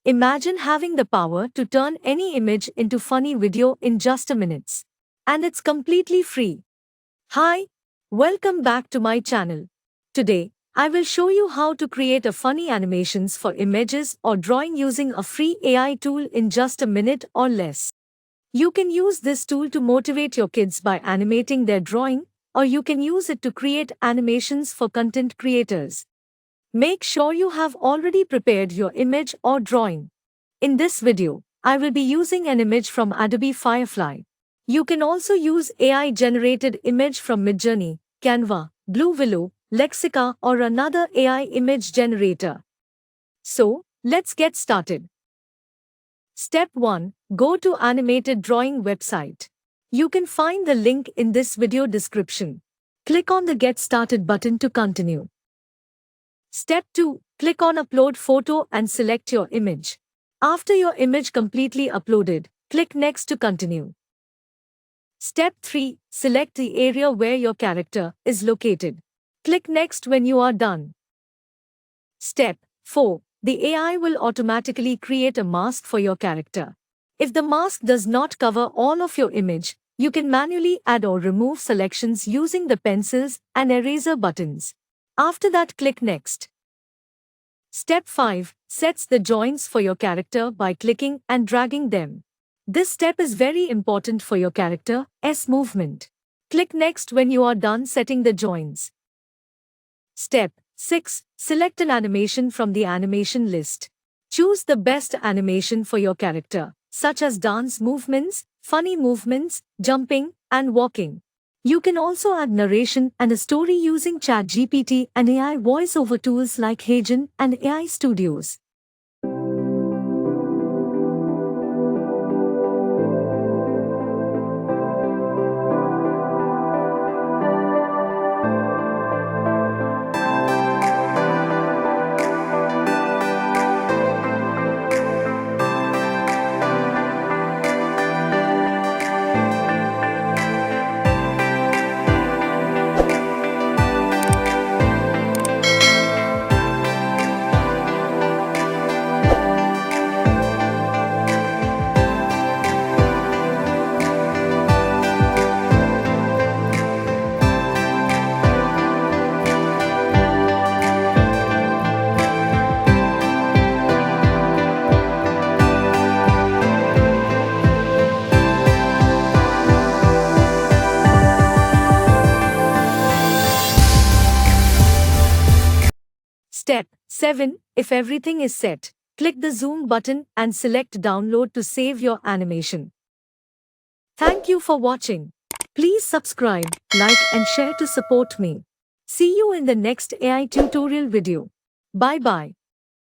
Imagine having the power to turn any image into funny video in just a minute. And it's completely free. Hi, welcome back to my channel. Today, I will show you how to create a funny animations for images or drawing using a free AI tool in just a minute or less. You can use this tool to motivate your kids by animating their drawing, or you can use it to create animations for content creators. Make sure you have already prepared your image or drawing. In this video, I will be using an image from Adobe Firefly. You can also use AI-generated image from Midjourney, Canva, Blue Willow, Lexica or another AI image generator. So, let's get started. Step 1. Go to Animated Drawing website. You can find the link in this video description. Click on the Get Started button to continue. Step 2. Click on Upload Photo and select your image. After your image completely uploaded, click Next to continue. Step 3. Select the area where your character is located. Click Next when you are done. Step 4. The AI will automatically create a mask for your character. If the mask does not cover all of your image, you can manually add or remove selections using the pencils and eraser buttons. After that, click Next. Step 5. Sets the joints for your character by clicking and dragging them. This step is very important for your character's movement. Click Next when you are done setting the joints. Step 6. Select an animation from the animation list. Choose the best animation for your character, such as dance movements, funny movements, jumping, and walking. You can also add narration and a story using ChatGPT and AI voiceover tools like Hagen and AI Studios. Step 7. If everything is set, click the Zoom button and select Download to save your animation. Thank you for watching. Please subscribe, like and share to support me. See you in the next AI tutorial video. Bye bye.